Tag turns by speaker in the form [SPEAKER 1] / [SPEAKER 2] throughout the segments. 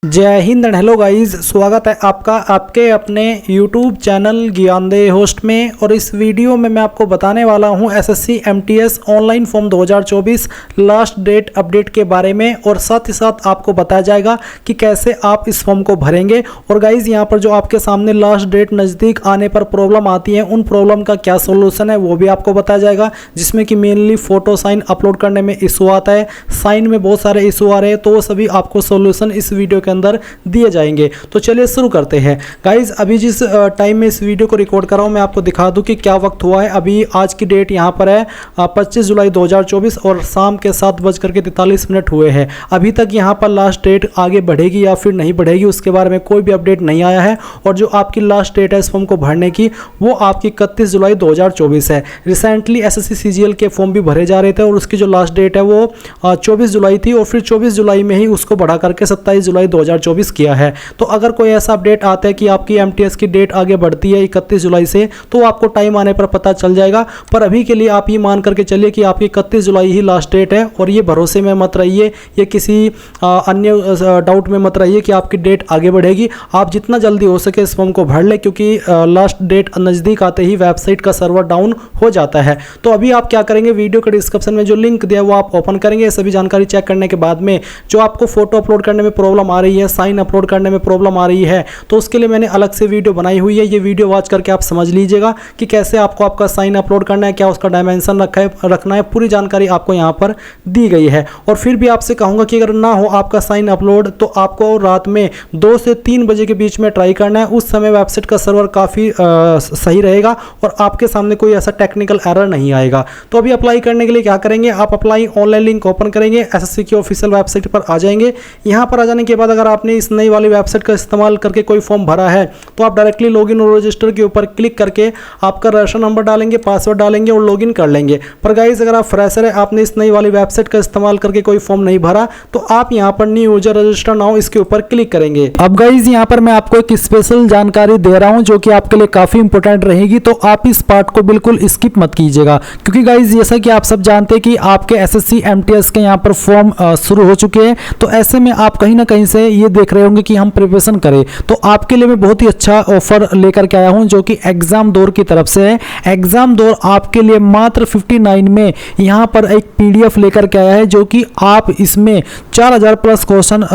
[SPEAKER 1] जय Hind and hello guys, स्वागत है आपका आपके अपने YouTube चैनल ज्ञानदेह होस्ट में। और इस वीडियो में मैं आपको बताने वाला हूं SSC MTS online form 2024 last date update के बारे में, और साथ ही साथ आपको बताया जाएगा कि कैसे आप इस फॉर्म को भरेंगे। और गाइस यहां पर जो आपके सामने लास्ट डेट नज़दीक आने पर प्रॉब्लम आती है, उन प्रॉब्लम का क्या सोल्यूशन है वो भी आपको बताया जाएगा, जिसमें कि मेनली फ़ोटो साइन अपलोड करने में इशू आता है, साइन में बहुत सारे इशू आ रहे हैं, तो वो सभी आपको सोल्यूशन इस वीडियो के अंदर दिए जाएंगे। तो चलिए शुरू करते हैं गाइज। अभी जिस टाइम में इस वीडियो को रिकॉर्ड कर रहा हूं, मैं आपको दिखा दूं कि क्या वक्त हुआ है। अभी आज की डेट यहां पर है 25 जुलाई 2024 और शाम के 7:43 हुए हैं। अभी तक यहां पर लास्ट डेट आगे बढ़ेगी या फिर नहीं बढ़ेगी उसके बारे में कोई भी अपडेट नहीं आया है। और जो आपकी लास्ट डेट है इस फॉर्म को भरने की, वो आपकी 31 जुलाई 2024 है। रिसेंटली SSC CGL के फॉर्म भी भरे जा रहे थे और उसकी जो लास्ट डेट है वो 24 जुलाई थी, और फिर 24 जुलाई में ही उसको बढ़ा करके 27 जुलाई 2024 किया है। तो अगर कोई ऐसा अपडेट आता है कि आपकी MTS की डेट आगे बढ़ती है 31 जुलाई से, तो आपको टाइम आने पर पता चल जाएगा। पर अभी के लिए आप ये मान करके चलिए कि आपकी 31 जुलाई ही लास्ट डेट है, और ये भरोसे में मत रहिए, ये किसी अन्य डाउट में मत रहिए कि आपकी डेट आगे बढ़ेगी। आप जितना जल्दी हो सके इस फॉर्म को भर ले, क्योंकि लास्ट डेट नज़दीक आते ही वेबसाइट का सर्वर डाउन हो जाता है। तो अभी आप क्या करेंगे, वीडियो के डिस्क्रिप्शन में जो लिंक दिया वो आप ओपन करेंगे। सभी जानकारी चेक करने के बाद में जो आपको फोटो अपलोड करने में प्रॉब्लम आ रही है, साइन अपलोड करने में प्रॉब्लम आ रही है, तो उसके लिए मैंने अलग से वीडियो बनाई हुई है। ये वीडियो वॉच करके आप समझ लीजिएगा कि कैसे आपको आपका साइन अपलोड करना है, क्या उसका डायमेंशन रखना है, पूरी जानकारी आपको यहाँ पर दी गई है। और फिर भी आपसे कहूँगा कि अगर ना हो आपका साइन अपलोड, तो आपको रात में 2 से 3 बजे के बीच में ट्राई करना है। उस समय वेबसाइट का सर्वर काफ़ी सही रहेगा और आपके सामने कोई ऐसा टेक्निकल एरर नहीं आएगा। तो अभी अप्लाई करने के लिए क्या करेंगे, आप अप्लाई ऑनलाइन लिंक ओपन करेंगे, SSC की ऑफिशियल वेबसाइट पर आ जाएंगे। यहाँ पर आ जाने के बाद अगर आपने इस नई वाली वेबसाइट का इस्तेमाल करके कोई फॉर्म भरा है, तो आप डायरेक्टली लॉगिन और रजिस्टर के ऊपर क्लिक करके आपका रजिस्टर नंबर डालेंगे, पासवर्ड डालेंगे और लॉगिन कर लेंगे। पर गाइस अगर आप फ्रेशर है, आपने इस नई वाली वेबसाइट का इस्तेमाल करके कोई फॉर्म नहीं भरा, तो आप यहाँ पर न्यू यूजर रजिस्टर नाउ इसके ऊपर क्लिक करेंगे। अब गाइस यहाँ पर मैं आपको एक स्पेशल जानकारी दे रहा हूँ जो कि आपके लिए काफी इंपॉर्टेंट रहेगी, तो आप इस पार्ट को बिल्कुल स्किप मत कीजिएगा। क्योंकि गाइस जैसा कि आप सब जानते हैं कि आपके SSC MTS के यहाँ पर फॉर्म शुरू हो चुके हैं, तो ऐसे में आप कहीं ना कहीं से ये देख रहे होंगे कि हम प्रिपरेशन करें। तो आपके लिए मैं बहुत ही अच्छा ऑफर लेकर के आया हूं, जो कि एग्जाम दौर की तरफ से है। एग्जाम दौर आपके लिए मात्र 59 में यहां पर एक PDF लेकर के आया है, जो कि आप इसमें 4000 प्लस क्वेश्चन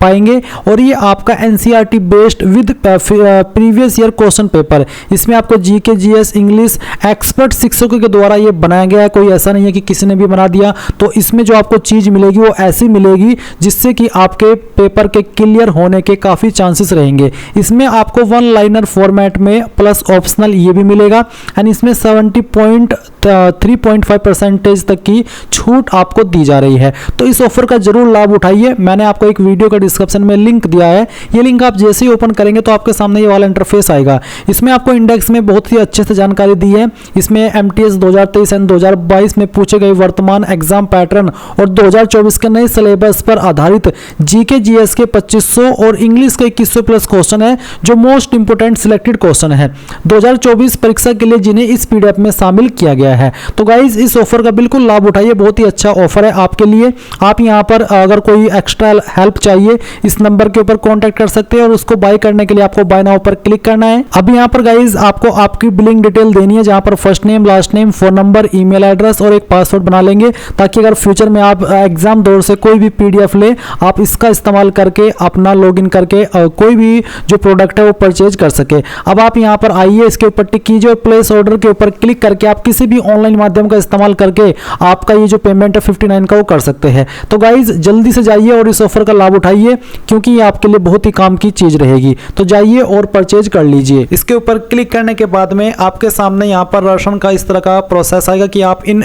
[SPEAKER 1] पाएंगे। और ये आपका NCERT based with previous year question paper. इसमें आपको GK GS इंग्लिश एक्सपर्ट शिक्षकों के द्वारा ये बनाया गया है, कोई ऐसा नहीं है कि किसी ने भी बना दिया। तो इसमें जो आपको चीज मिलेगी वो ऐसी मिलेगी जिससे कि आपके पेपर के क्लियर होने के काफी चांसेस रहेंगे। इसमें आपको 1 लाइनर फॉर्मेट में प्लस ऑप्शनल ये भी मिलेगा, एंड इसमें 70.3.5% तक की छूट आपको दी जा रही है। तो इस ऑफर का जरूर लाभ उठाइए। मैंने आपको एक वीडियो का डिस्क्रिप्शन में लिंक दिया है, ये लिंक आप जैसे ही ओपन करेंगे तो आपके सामने ये वाला इंटरफेस आएगा। इसमें आपको इंडेक्स में बहुत ही अच्छे से जानकारी दी है। इसमें MTS 2023 एंड 2022 में पूछे गए वर्तमान एग्जाम पैटर्न और 2024 के नए सिलेबस पर आधारित GK GS के 2500 और इंग्लिश के 2100 प्लस क्वेश्चन है, जो मोस्ट इंपोर्टेंट सिलेक्टेड क्वेश्चन है 2024 परीक्षा के लिए, जिन्हें इस PDF में शामिल किया गया है। तो गाइज इस ऑफर का बिल्कुल लाभ उठाइए, बहुत ही अच्छा ऑफर है आपके लिए। आप यहां पर अगर कोई एक्स्ट्रा हेल्प चाहिए, इस नंबर के ऊपर कांटेक्ट कर सकते हैं, और उसको बाय करने के लिए आपको बाय नाउ पर क्लिक करना है। अब यहां पर गाइज आपको आपकी बिलिंग डिटेल देनी है, जहां पर first name, last name, phone number, email address और एक पासवर्ड बना लेंगे, ताकि अगर फ्यूचर में आप एग्जाम दौर से कोई भी PDF ले, आप इसका इस्तेमाल करके अपना लॉगिन करके कोई भी जो प्रोडक्ट है वो परचेज कर सके। अब आप यहाँ पर आइए, इसके ऊपर टिक कीजिए और प्लेस ऑर्डर के ऊपर क्लिक करके आप किसी भी ऑनलाइन माध्यम का इस्तेमाल करके आपका ये जो पेमेंट है 59 का वो कर सकते हैं। तो गाइज जल्दी से जाइए और इस ऑफर का लाभ उठाइए, क्योंकि ये आपके लिए बहुत ही काम की चीज रहेगी। तो जाइए और परचेज कर लीजिए। इसके ऊपर क्लिक करने के बाद में आपके सामने यहाँ पर राशन का इस तरह का प्रोसेस आएगा कि आप इन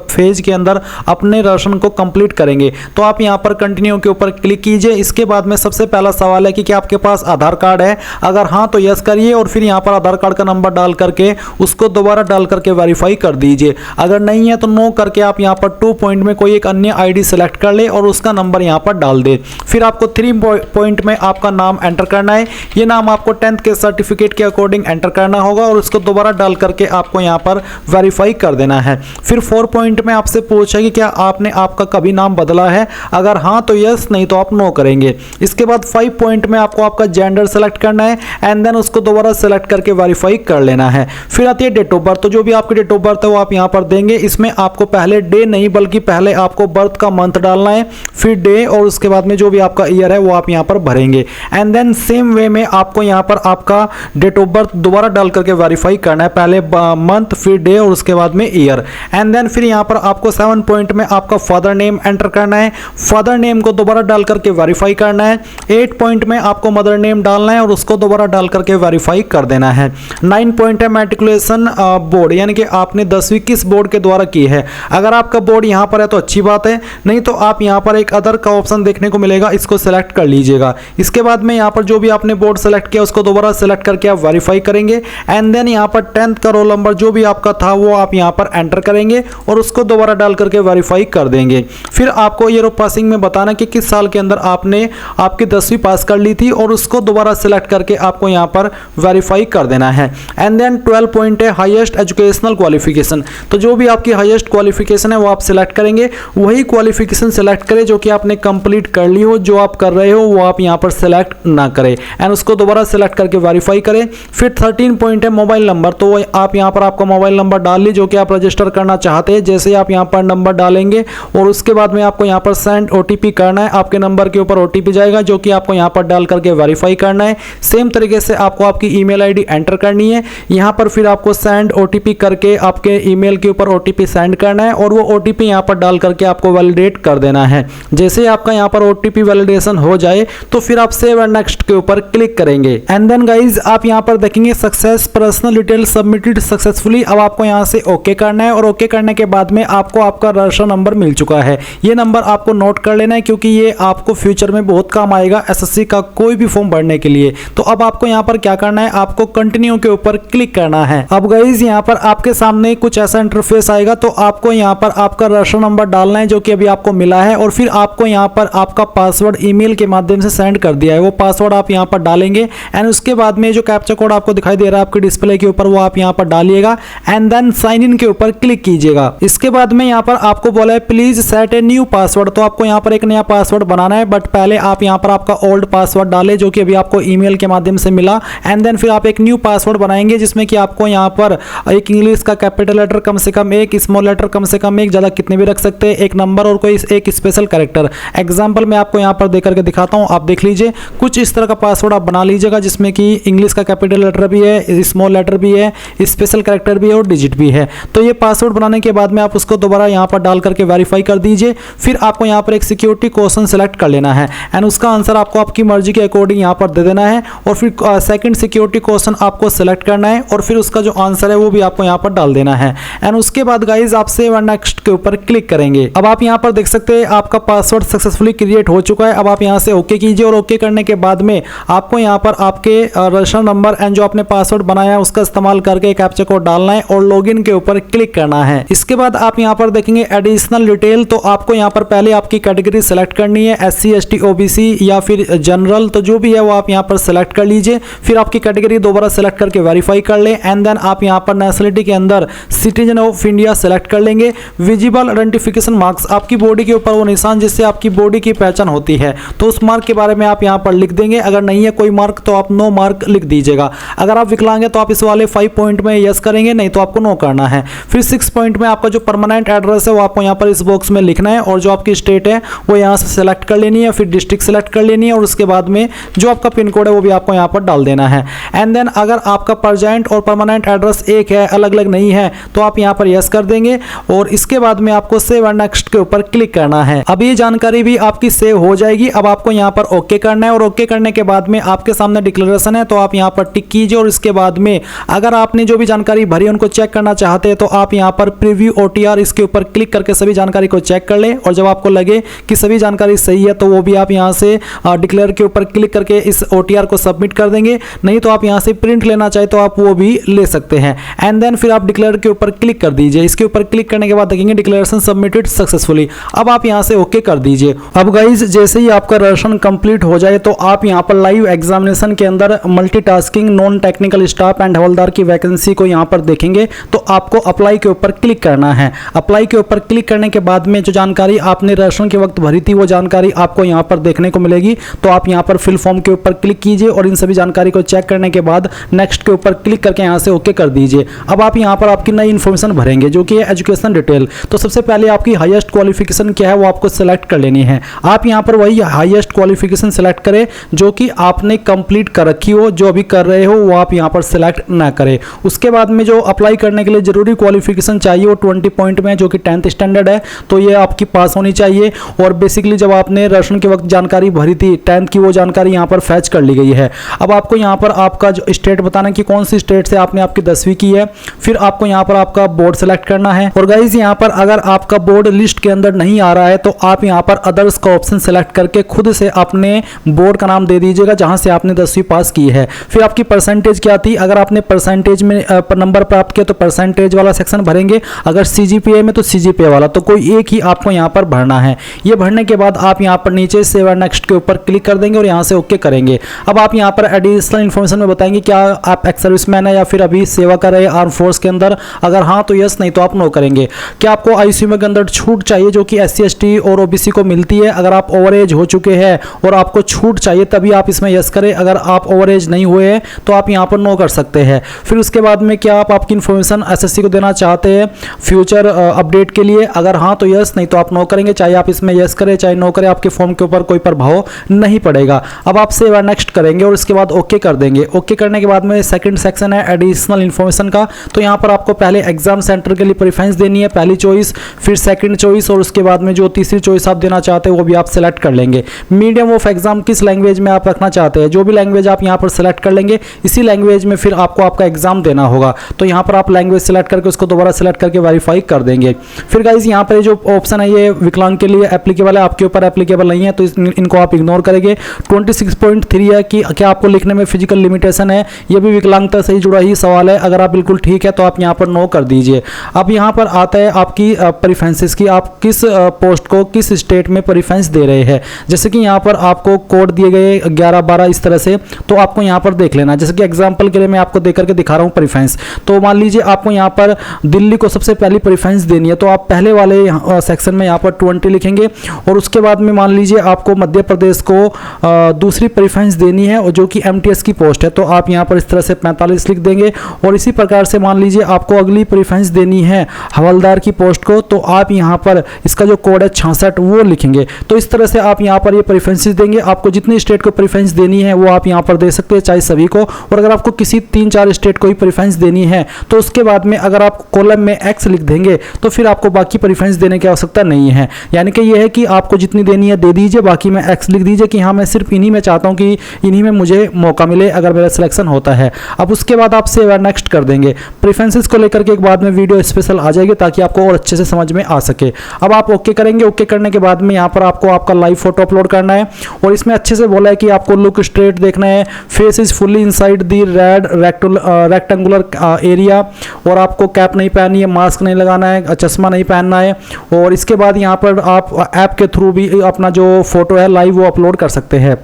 [SPEAKER 1] फेज के अंदर अपने राशन को कंप्लीट करेंगे। तो आप यहाँ पर कंटिन्यू के ऊपर क्लिक कीजिए। इसके बाद में सबसे पहला सवाल है कि क्या आपके पास आधार कार्ड है, अगर हाँ तो यस करिए, और फिर यहाँ पर आधार कार्ड का नंबर डाल करके उसको दोबारा डाल करके वेरीफाई कर दीजिए। अगर नहीं है तो नो करके आप यहाँ पर 2 पॉइंट में कोई एक अन्य ID सेलेक्ट कर ले और उसका नंबर यहाँ पर डाल दे। फिर आपको 3 पॉइंट में आपका नाम एंटर करना है। ये नाम आपको 10th के सर्टिफिकेट के अकॉर्डिंग एंटर करना होगा, और उसको दोबारा डाल करके आपको यहाँ पर वेरीफाई कर देना है। फिर 4 पॉइंट में आपसे पूछा कि क्या आपने आपका कभी नाम बदला है, अगर हाँ तो यस, नहीं तो आप नो करेंगे। देंगे। इसके बाद 5 पॉइंट में आपको आपका जेंडर सेलेक्ट करना है एंड देन उसको दोबारा सेलेक्ट करके वेरीफाई कर लेना है। फिर आती है डेट ऑफ बर्थ, तो जो भी आपकी डेट ऑफ बर्थ है वो आप यहाँ पर देंगे। इसमें आपको पहले डे नहीं बल्कि पहले आपको बर्थ का मंथ डालना है, फिर डे और उसके बाद में जो भी आपका ईयर है वो आप यहाँ पर भरेंगे एंड देन सेम वे में आपको यहाँ पर आपका डेट ऑफ बर्थ दोबारा डाल करके वेरीफाई करना है, पहले मंथ फिर डे और उसके बाद में ईयर एंड देन फिर यहाँ पर आपको 7 पॉइंट में आपका फादर नेम एंटर करना है, फादर नेम को दोबारा डाल करके वेरीफाई करना है। 8 पॉइंट में आपको मदर नेम डालना है और उसको दोबारा डाल करके वेरीफाई कर देना है। 9 पॉइंट है मैट्रिकुलेशन बोर्ड, यानी कि आपने 10वीं किस बोर्ड के द्वारा की है। अगर आपका बोर्ड यहाँ पर है तो अच्छी बात है, नहीं तो आप यहाँ पर एक अदर का ऑप्शन देखने को मिलेगा, इसको सेलेक्ट कर लीजिएगा। इसके बाद में यहाँ पर जो भी आपने बोर्ड सेलेक्ट किया उसको दोबारा सेलेक्ट करके आप वेरीफाई करेंगे एंड देन यहाँ पर 10th का रोल नंबर जो भी आपका था वो आप यहाँ पर एंटर करेंगे और उसको दोबारा डाल करके वेरीफाई कर देंगे। फिर आपको ईयर ऑफ पासिंग में बताना कि किस साल के अंदर आपने आपकी 10वीं पास कर ली थी और उसको दोबारा सेलेक्ट करके आपको यहाँ पर वेरीफाई कर देना है एंड देन 12 पॉइंट है हाईएस्ट एजुकेशनल क्वालिफिकेशन, तो जो भी आपकी हाईएस्ट क्वालिफिकेशन है वो आप सिलेक्ट करेंगे, वही क्वालिफिकेशन सेलेक्ट करें जो कि आपने कंप्लीट कर ली हो, जो आप कर रहे हो वो आप यहाँ पर सेलेक्ट ना करें एंड उसको दोबारा सेलेक्ट करके वेरीफाई करें। फिर 13 पॉइंट है मोबाइल नंबर, तो आप यहाँ पर आपका मोबाइल नंबर डाल ली जो कि आप रजिस्टर करना चाहते हैं। जैसे आप यहाँ पर नंबर डालेंगे और उसके बाद में आपको यहाँ पर सेंड ओटीपी करना है, आपके नंबर के ऊपर ओटीपी जाएगा जो कि आपको यहाँ पर डाल करके वेरीफाई करना है। सेम तरीके से आपको आपकी ईमेल आईडी एंटर करनी है, यहाँ पर फिर आपको सेंड ओटीपी करके आपके ईमेल के ऊपर ओटीपी सेंड करना है और वो ओटीपी यहाँ पर डाल करके आपको वैलिडेट कर देना है। जैसे आपका यहाँ पर ओटीपी वैलिडेशन हो जाए तो फिर आप सेव एंड नेक्स्ट के ऊपर क्लिक करेंगे एंड देन गाइज आप यहाँ पर देखेंगे success personal detail submitted successfully. अब आपको यहाँ से ओके करना है और ओके करने के बाद में आपको आपका रजिस्टर नंबर मिल चुका है। ये नंबर आपको नोट कर लेना है क्योंकि ये आपको फ्यूचर में बहुत काम आएगा एसएससी का कोई भी फॉर्म भरने के लिए। तो अब आपको यहाँ पर क्या करना है, आपको कंटिन्यू के ऊपर क्लिक करना है। अब गाइज यहाँ पर आपके सामने कुछ ऐसा इंटरफेस आएगा, तो आपको यहाँ पर आपका रजिस्टर नंबर डालना है जो कि अभी आपको मिला है और फिर आपको यहाँ पर आपका पासवर्ड ईमेल के माध्यम से सेंड कर दिया है, वो पासवर्ड आप यहाँ पर डालेंगे एंड उसके बाद में जो कैप्चा कोड आपको दिखाई दे रहा है आपके डिस्प्ले के ऊपर वो आप यहाँ पर डालिएगा एंड देन साइन इन के ऊपर क्लिक कीजिएगा। इसके बाद में यहाँ पर आपको बोला है please set a new password, तो आपको यहाँ पर एक नया पासवर्ड बनाना है, बट पहले आप यहाँ पर आपका ओल्ड पासवर्ड डालें जो कि अभी आपको ईमेल के माध्यम से मिला एंड देन फिर आप एक न्यू पासवर्ड बनाएंगे जिसमें कि आपको यहाँ पर एक इंग्लिश का कैपिटल लेटर कम से कम एक, स्मॉल लेटर कम से कम एक, ज़्यादा कितने भी रख सकते हैं, एक नंबर और कोई एक स्पेशल कैरेक्टर। एग्जाम्पल मैं आपको यहाँ पर देख करके दिखाता हूँ, आप देख लीजिए। कुछ इस तरह का पासवर्ड आप बना लीजिएगा जिसमें कि इंग्लिश का कैपिटल लेटर भी है, स्मॉल लेटर भी है, स्पेशल कैरेक्टर भी है और डिजिट भी है। तो ये पासवर्ड बनाने के बाद में आप उसको दोबारा यहाँ पर डाल करके वेरीफाई कर दीजिए। फिर आपको यहाँ पर एक सिक्योरिटी क्वेश्चन सेलेक्ट कर लेना है एंड उसका आंसर आपको आपकी मर्जी के अकॉर्डिंग यहाँ पर दे देना है और फिर सेकंड सिक्योरिटी क्वेश्चन आपको सेलेक्ट करना है और फिर उसका जो आंसर है वो भी आपको यहाँ पर डाल देना है एंड उसके बाद गाइज आप सेव एंड नेक्स्ट के ऊपर क्लिक करेंगे। अब आप यहाँ पर देख सकते हैं आपका पासवर्ड सक्सेसफुली क्रिएट हो चुका है। अब आप यहाँ से ओके कीजिए और ओके करने के बाद में आपको यहाँ पर आपके रजिस्टर नंबर एंड जो आपने पासवर्ड बनाया है उसका इस्तेमाल करके कैप्चा कोड डालना है और लॉगिन के ऊपर क्लिक करना है। इसके बाद आप यहाँ पर देखेंगे एडिशनल डिटेल, तो आपको यहाँ पर पहले आपकी कैटेगरी सेलेक्ट करनी है, SC ST OBC या फिर जनरल, तो जो भी है वो आप यहाँ पर सेलेक्ट कर लीजिए। फिर आपकी कैटेगरी दोबारा सेलेक्ट करके वेरीफाई कर लें एंड देन आप यहाँ पर नेशनलिटी के अंदर सिटीजन ऑफ इंडिया सेलेक्ट कर लेंगे। विजिबल आइडेंटिफिकेशन मार्क्स, आपकी बॉडी के ऊपर वो निशान जिससे आपकी बॉडी की पहचान होती है, तो उस मार्क के बारे में आप यहाँ पर लिख देंगे। अगर नहीं है कोई मार्क तो आप नो मार्क लिख दीजिएगा। अगर आप विकलांग है तो आप इस वाले 5 पॉइंट में यस करेंगे, नहीं तो आपको नो करना है। फिर 6 पॉइंट में आपका जो परमानेंट एड्रेस है वो आपको यहाँ पर इस बॉक्स में लिखना है और जो आपकी स्टेट है वो यहाँ से सेलेक्ट कर लेनी है, फिर डिस्ट्रिक्ट सेलेक्ट कर लेनी है और उसके बाद में जो आपका पिन कोड है वो भी आपको यहाँ पर डाल देना है एंड देन अगर आपका प्रेजेंट और परमानेंट एड्रेस एक है, अलग अलग नहीं है, तो आप यहाँ पर यस कर देंगे और इसके बाद में आपको सेव एंड नेक्स्ट के ऊपर क्लिक करना है। अब ये जानकारी भी आपकी सेव हो जाएगी। अब आपको यहाँ पर ओके करना है और ओके करने के बाद में आपके सामने डिक्लेरेशन है तो आप यहाँ पर टिक कीजिए और इसके बाद में अगर आपने जो भी जानकारी भरी उनको चेक करना चाहते हैं तो आप यहाँ पर प्रीव्यू OTR इसके ऊपर क्लिक करके सभी जानकारी को चेक कर लें और जब आपको लगे कि सभी जानकारी सही है तो वो भी आप यहाँ से डिक्लेयर के ऊपर क्लिक करके इस OTR को सबमिट कर देंगे। नहीं तो आप यहाँ से प्रिंट लेना चाहे तो आप वो भी ले सकते हैं एंड देन फिर आप डिक्लेयर के ऊपर क्लिक कर दीजिए। इसके ऊपर क्लिक करने के बाद देखेंगे डिक्लेरेशन सबमिटेड सक्सेसफुली। अब आप यहाँ से ओके कर दीजिए। अब गाइज जैसे ही आपका रजिस्ट्रेशन कंप्लीट हो जाए तो आप यहाँ पर लाइव एग्जामिनेशन के अंदर multitasking non technical staff and हवलदार की वैकेंसी को यहाँ पर देखेंगे तो आपको अप्लाई के ऊपर क्लिक करना है। अप्लाई के ऊपर क्लिक करने के बाद में जो जानकारी आपने रजिस्ट्रेशन के वक्त भरी थी वो जानकारी आपको यहाँ पर देखने को मिलेगी। तो आप यहाँ पर फिल फॉर्म के ऊपर क्लिक कीजिए और इन सभी जानकारी को चेक करने के बाद नेक्स्ट के ऊपर क्लिक करके यहाँ से ओके कर दीजिए। अब आप यहाँ पर आपकी नई इन्फॉर्मेशन भरेंगे जो कि है एजुकेशन डिटेल। तो सबसे पहले आपकी हाईएस्ट क्वालिफिकेशन क्या है वो आपको सेलेक्ट कर लेनी है। आप यहाँ पर वही हाईएस्ट क्वालिफिकेशन सेलेक्ट करें जो कि आपने कंप्लीट कर रखी हो, जो अभी कर रहे हो वो आप यहाँ पर सेलेक्ट ना करें। उसके बाद में जो अप्लाई करने के लिए जरूरी क्वालिफिकेशन चाहिए वो 20 पॉइंट में, जो कि 10th स्टैंडर्ड है, तो ये आपकी पास होनी चाहिए। और बेसिकली जब आपने राशन के वक्त जानकारी भरी थी 10th की, वो जानकारी यहाँ पर फैच कर ली गई है। अब आपको यहाँ पर आपका जो स्टेट बताना कि कौन सी स्टेट से आपने आपकी 10वीं की है। फिर आपको यहाँ पर आपका बोर्ड सेलेक्ट करना है। और गाइज यहाँ पर अगर आपका बोर्ड लिस्ट के अंदर नहीं आ रहा है तो आप यहाँ पर अदर्स का ऑप्शन सेलेक्ट करके खुद से अपने बोर्ड का नाम दे दीजिएगा जहां से आपने 10वीं पास की है। फिर आपकी परसेंटेज क्या थी, अगर आपने परसेंटेज में नंबर प्राप्त किया तो परसेंटेज वाला सेक्शन भरेंगे, अगर सीजीपीए में तो सीजीपीए वाला, तो कोई एक ही आपको यहाँ पर भरना है। ये भरने के बाद आप यहाँ पर नीचे सेव एंड नेक्स्ट के ऊपर क्लिक कर देंगे और यहाँ से ओके करेंगे। अब आप यहाँ पर एडिशनल इन्फॉर्मेशन में बताएंगे क्या आप एक्स सर्विसमैन है या फिर अभी सेवा कर रहे हैं आर्म फोर्स के अंदर, अगर हाँ तो यस, नहीं तो आप नो करेंगे। क्या आपको आईसीयू के अंदर छूट चाहिए जो कि SC ST और OBC को मिलती है, अगर आप ओवर एज हो चुके हैं और आपको छूट चाहिए तभी आप इसमें यस करें, अगर आप ओवर एज नहीं हुए हैं तो आप यहाँ पर नो कर सकते हैं। फिर उसके बाद में क्या आप आपकी इन्फॉर्मेशन SSC को देना चाहते हैं फ्यूचर अपडेट के लिए, अगर हाँ तो यस, नहीं तो आप नो करेंगे। चाहे आप इसमें यस करें चाहे नो करें, आपके फॉर्म के ऊपर कोई प्रभाव नहीं पड़ेगा। अब आप सेव एंड नेक्स्ट करेंगे और उसके बाद ओके कर देंगे। ओके करने के बाद में सेकंड सेक्शन है एडिशनल इन्फॉर्मेशन का। तो यहाँ पर आपको पहले एग्जाम सेंटर के लिए प्रेफरेंस देनी है, पहली चॉइस, फिर सेकंड चॉइस, और उसके बाद में जो तीसरी चॉइस आप देना चाहते हैं वो भी आप सेलेक्ट कर लेंगे। मीडियम ऑफ एग्जाम किस लैंग्वेज में आप रखना चाहते हैं, जो भी लैंग्वेज आप यहाँ पर सेलेक्ट कर लेंगे इसी लैंग्वेज में फिर आपको आपका एग्जाम देना होगा। तो यहाँ पर आप लैंग्वेज सेलेक्ट करके उसको दोबारा सेलेक्ट करके वेरीफाई कर देंगे। फिर गाइज यहाँ पर जो ऑप्शन है ये विकलांग के लिए एप्लीकेबल है, आपके ऊपर एप्लीकेबल नहीं है तो इनको आप इग्नोर करेंगे। 26.3 है कि क्या आपको लिखने में फिजिकल लिमिटेशन है, ये भी विकलांगता से जुड़ा ही सवाल है। अगर आप बिल्कुल ठीक है तो आप यहाँ पर नो कर दीजिए। अब यहाँ पर आता है आपकी प्रेफरेंसेस की, आप किस पोस्ट को किस स्टेट में प्रेफरेंस दे रहे हैं। जैसे कि यहाँ पर आपको कोड दिए गए 11-12 इस तरह से, तो आपको यहाँ पर देख लेना। जैसे कि एग्जांपल के लिए मैं आपको देकर के दिखा रहा हूँ प्रेफरेंस। तो मान लीजिए आपको यहाँ पर दिल्ली को सबसे पहली प्रेफरेंस देनी है, तो आप पहले वाले सेक्शन में यहाँ पर 20 लिखेंगे। और उसके बाद में मान लीजिए आपको मध्य प्रदेश को दूसरी प्रेफरेंस देनी है और जो कि MTS की पोस्ट है, तो आप यहाँ पर इस तरह से 45 लिख देंगे। और इसी प्रकार से मान लीजिए आपको अगली प्रेफरेंस देनी है हवलदार की पोस्ट को, तो आप यहाँ पर इसका जो कोड है 66 वो लिखेंगे। तो इस तरह से आप यहाँ पर ये प्रेफरेंसेस देंगे। आपको जितनी स्टेट को प्रेफरेंस देनी है वो आप यहाँ पर दे सकते हैं, चाहे सभी को। और अगर आपको किसी 3-4 स्टेट को ही प्रेफरेंस देनी है तो उसके बाद में अगर आप कॉलम में X लिख देंगे तो फिर आपको बाकी प्रेफरेंस देने की आवश्यकता नहीं है। यानी कि ये है कि आपको जितनी देनी है दे दीजिए, बाकी में X लिख दीजिए कि हाँ मैं सिर्फ इन्हीं में चाहता हूँ कि इन्हीं में मुझे मौका मिले अगर मेरा सिलेक्शन होता है। अब उसके बाद आप सेव एंड नेक्स्ट कर देंगे। प्रेफरेंसेस को लेकर के एक बाद में वीडियो स्पेशल आ जाएगी ताकि आपको और अच्छे से समझ में आ सके। अब आप ओके करेंगे। ओके करने के बाद में यहाँ पर आपको आपका लाइव फोटो अपलोड करना है और इसमें अच्छे से बोला है कि आपको लुक स्ट्रेट देखना है, face is fully inside the red rectangular area, और आपको कैप नहीं पहननी है, मास्क नहीं लगाना है, चश्मा नहीं पहनना है। और इसके बाद यहाँ पर आप ऐप के थ्रू भी अपना जो फोटो है लाइव वो अपलोड कर सकते हैं।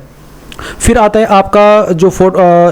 [SPEAKER 1] फिर आता है आपका जो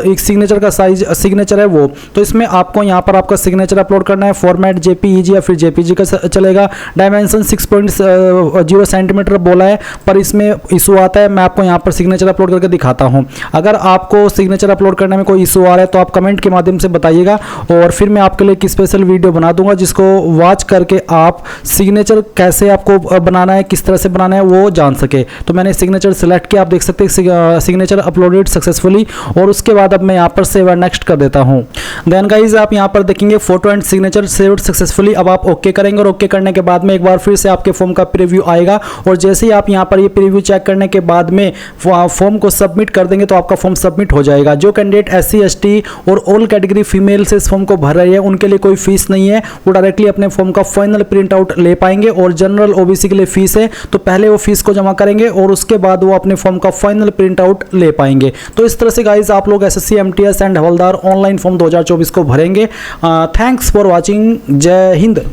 [SPEAKER 1] एक सिग्नेचर का साइज सिग्नेचर है वो, तो इसमें आपको यहाँ पर आपका सिग्नेचर अपलोड करना है। फॉर्मेट JPEG या फिर JPG का चलेगा। डायमेंशन 6.0 सेंटीमीटर बोला है, पर इसमें इशू आता है। मैं आपको यहाँ पर सिग्नेचर अपलोड करके दिखाता हूँ। अगर आपको सिग्नेचर अपलोड करने में कोई इशू आ रहा है तो आप कमेंट के माध्यम से बताइएगा और फिर मैं आपके लिए एक स्पेशल वीडियो बना दूंगा जिसको वॉच करके आप सिग्नेचर कैसे आपको बनाना है, किस तरह से बनाना है वो जान सके। तो मैंने सिग्नेचर सेलेक्ट किया, आप देख सकते हैं सिग्नेचर अपलोडेड सक्सेसफुली। और उसके बाद अब मैं यहाँ पर सेव एंड नेक्स्ट कर देता हूँ। देन गाइज आप यहाँ पर देखेंगे photo and signature saved successfully. अब आप ओके करेंगे और ओके करने के बाद में एक बार फिर से आपके फॉर्म का प्रीव्यू आएगा और जैसे ही आप यहाँ पर ये प्रीव्यू चेक करने के बाद में फॉर्म को सबमिट कर देंगे तो आपका फॉर्म सबमिट हो जाएगा। जो कैंडिडेट SC ST और ऑल कैटेगरी फीमेल से इस फॉर्म को भर रहे हैं उनके लिए कोई फीस नहीं है, वो डायरेक्टली अपने फॉर्म का फाइनल प्रिंट आउट ले पाएंगे। और जनरल OBC के लिए फीस है, तो पहले वो फीस को जमा करेंगे और उसके बाद वो अपने फॉर्म का फाइनल प्रिंट आउट ले पाएंगे। तो इस तरह से गाइज आप लोग SSC MTS and havildar online form 2024 को भरेंगे। Thanks for watching. जय हिंद।